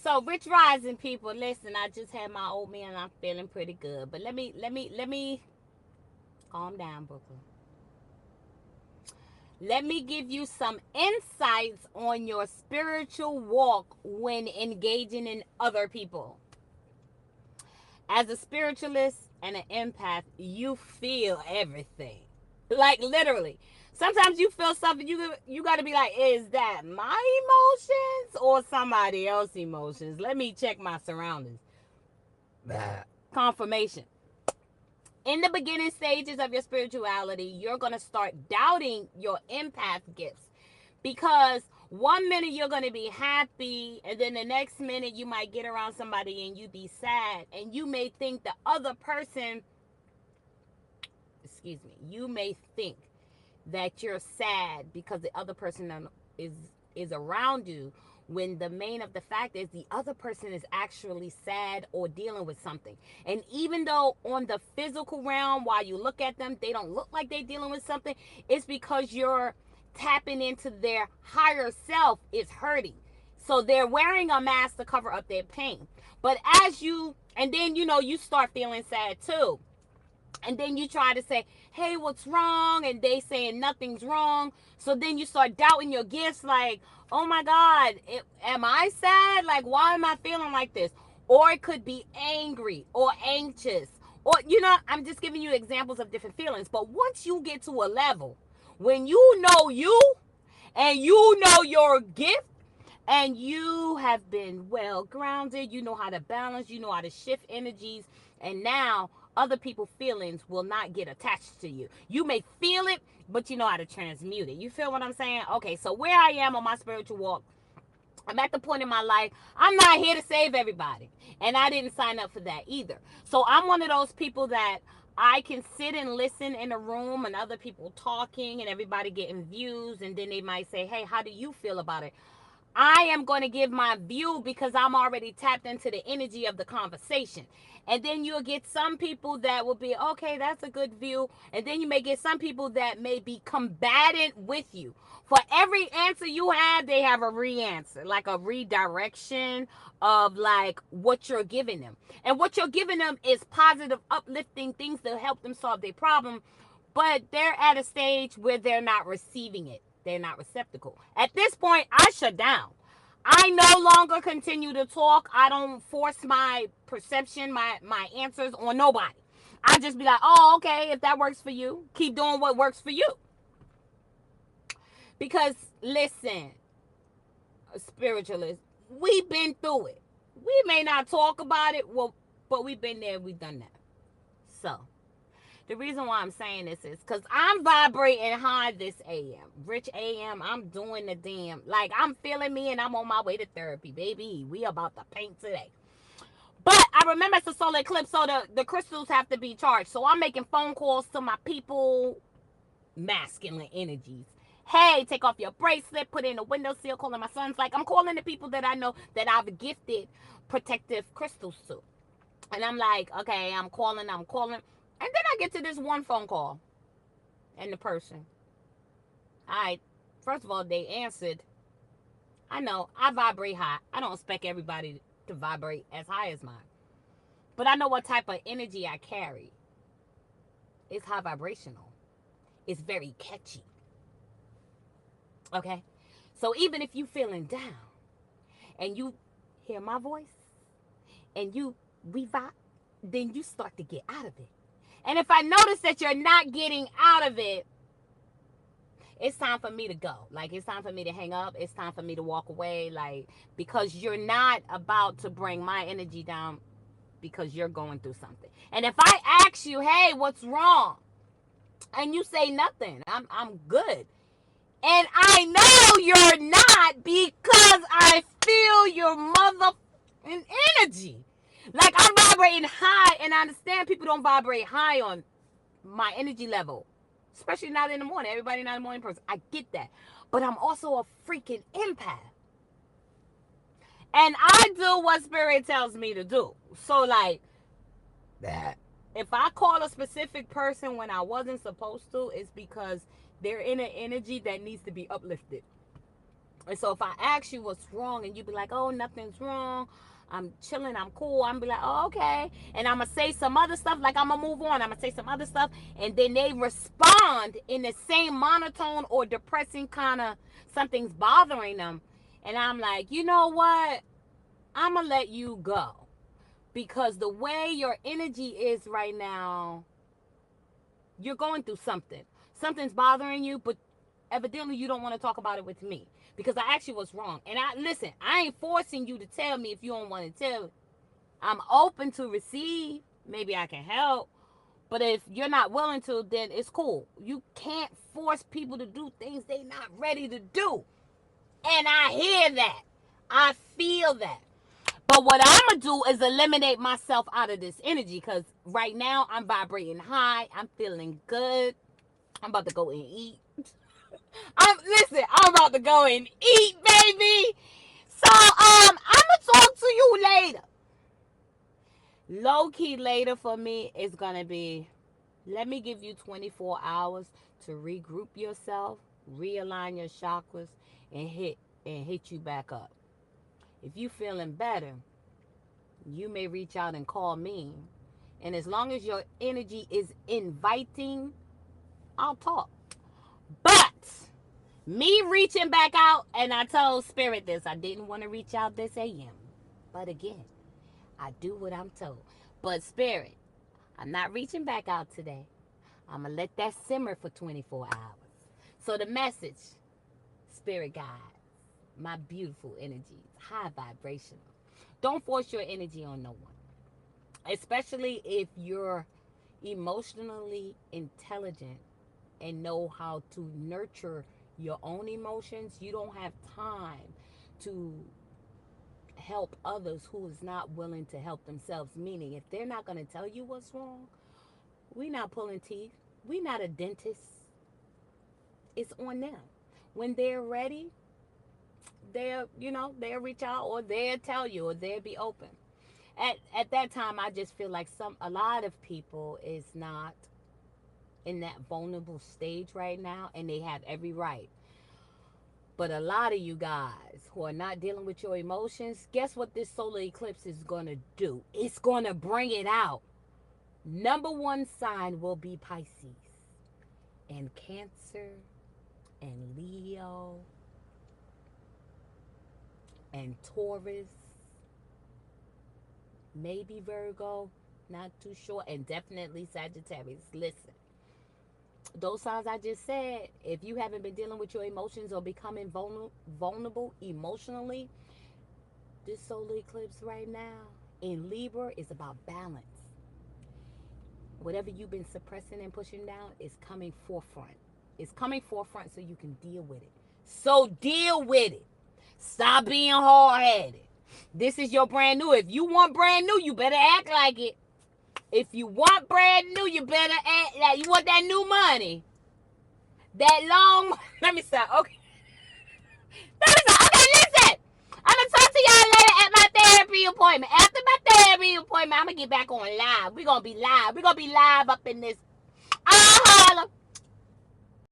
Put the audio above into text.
So rich rising people, listen, I just had my oatmeal and I'm feeling pretty good. But let me calm down, Brooklyn. Let me give you some insights on your spiritual walk when engaging in other people. As a spiritualist and an empath, you feel everything. Like literally. Sometimes you feel something, you got to be like, is that my emotions or somebody else's emotions? Let me check my surroundings. Confirmation. In the beginning stages of your spirituality, you're going to start doubting your empath gifts because one minute you're going to be happy and then the next minute you might get around somebody and you be sad, and you may think the other person, excuse me, you may think that you're sad because the other person is is around you, when the main of the fact is the other person is actually sad or dealing with something. And even though on the physical realm, while you look at them, they don't look like they're dealing with something, it's because you're tapping into their higher self is hurting. So they're wearing a mask to cover up their pain. But as you, and then you start feeling sad too, and then you try to say, hey, what's wrong? And they saying nothing's wrong. So then you start doubting your gifts, like, oh my God, am I sad? Like, why am I feeling like this? Or it could be angry or anxious, or I'm just giving you examples of different feelings. But once you get to a level when you know you, and you know your gift, and you have been well grounded, you know how to balance, you know how to shift energies, and now other people's feelings will not get attached to you. You may feel it, but you know how to transmute it. You feel what I'm saying? Okay, so where I am on my spiritual walk, I'm at the point in my life, I'm not here to save everybody, and I didn't sign up for that either. So I'm one of those people that I can sit and listen in a room and other people talking and everybody getting views, and then they might say, hey, how do you feel about it? I am going to give my view because I'm already tapped into the energy of the conversation. And then you'll get some people that will be, okay, that's a good view. And then you may get some people that may be combatant with you. For every answer you have, they have a re-answer, like a redirection of like what you're giving them. And what you're giving them is positive, uplifting things to help them solve their problem. But they're at a stage where they're not receiving it. They're not receptacle. At this point, I shut down. I no longer continue to talk. I don't force my perception, my answers on nobody. I just be like, oh, okay, if that works for you, keep doing what works for you. Because listen, spiritualists, we've been through it. We may not talk about it, well, but we've been there, we've done that. So the reason why I'm saying this is because I'm vibrating high this AM. Rich AM, I'm doing the damn. Like, I'm feeling me and I'm on my way to therapy, baby. We about to paint today. But I remember it's a solar eclipse, so the crystals have to be charged. So I'm making phone calls to my people, masculine energies. Hey, take off your bracelet, put in a windowsill, calling my sons. Like, I'm calling the people that I know that I've gifted protective crystals to. And I'm like, okay, I'm calling. And then I get to this one phone call. And the person, all right, first of all, they answered. I know I vibrate high. I don't expect everybody to vibrate as high as mine. But I know what type of energy I carry. It's high vibrational. It's very catchy. Okay? So even if you feeling down and you hear my voice and we vibe, then you start to get out of it. And if I notice that you're not getting out of it, it's time for me to go. Like, it's time for me to hang up. It's time for me to walk away. Like, because you're not about to bring my energy down because you're going through something. And if I ask you, hey, what's wrong? And you say nothing, I'm good. And I know you're not because I feel your mother energy. Like, I'm vibrating high, and I understand people don't vibrate high on my energy level, especially not in the morning. Everybody not a morning person. I get that. But I'm also a freaking empath. And I do what spirit tells me to do. So, like, that. If I call a specific person when I wasn't supposed to, it's because they're in an energy that needs to be uplifted. And so if I ask you what's wrong and you be like, oh, nothing's wrong, I'm chilling, I'm cool, I'm be like, oh, okay. And I'm going to say some other stuff, like I'm going to move on. I'm going to say some other stuff. And then they respond in the same monotone or depressing kind of something's bothering them. And I'm like, you know what? I'm going to let you go. Because the way your energy is right now, you're going through something. Something's bothering you, but evidently you don't want to talk about it with me. Because I asked you what's wrong. And listen, I ain't forcing you to tell me if you don't want to tell. I'm open to receive. Maybe I can help. But if you're not willing to, then it's cool. You can't force people to do things they not ready to do. And I hear that. I feel that. But what I'm going to do is eliminate myself out of this energy. Because right now I'm vibrating high. I'm feeling good. I'm about to go and eat. I'm about to go and eat, baby. So, I'm gonna talk to you later. Low key later for me is gonna be, let me give you 24 hours to regroup yourself, realign your chakras, and hit you back up. If you feeling better, you may reach out and call me. And as long as your energy is inviting, I'll talk. But me reaching back out, and I told Spirit this, I didn't want to reach out this AM. But again, I do what I'm told. But Spirit, I'm not reaching back out today. I'm going to let that simmer for 24 hours. So the message, Spirit guides, my beautiful energies, high vibrational. Don't force your energy on no one. Especially if you're emotionally intelligent and know how to nurture your own emotions. You don't have time to help others who is not willing to help themselves. Meaning, if they're not going to tell you what's wrong, we not pulling teeth. We not a dentist. It's on them. When they're ready, they'll reach out, or they'll tell you, or they'll be open. At that time, I just feel like a lot of people is not in that vulnerable stage right now, and they have every right. But a lot of you guys who are not dealing with your emotions, guess what this solar eclipse is going to do? It's going to bring it out. Number one sign will be Pisces, and Cancer, and Leo, and Taurus, maybe Virgo, not too sure, and definitely Sagittarius. Listen, those signs I just said, if you haven't been dealing with your emotions or becoming vulnerable emotionally, this solar eclipse right now in Libra is about balance. Whatever you've been suppressing and pushing down is coming forefront. It's coming forefront so you can deal with it. So deal with it. Stop being hard-headed. This is your brand new. If you want brand new, you better act like it. If you want brand new, you better act like you want that new money. That long, let me stop. Okay. Okay, listen. I'm going to talk to y'all later at my therapy appointment. After my therapy appointment, I'm going to get back on live. We're going to be live. We're going to be live up in this. I'll holler.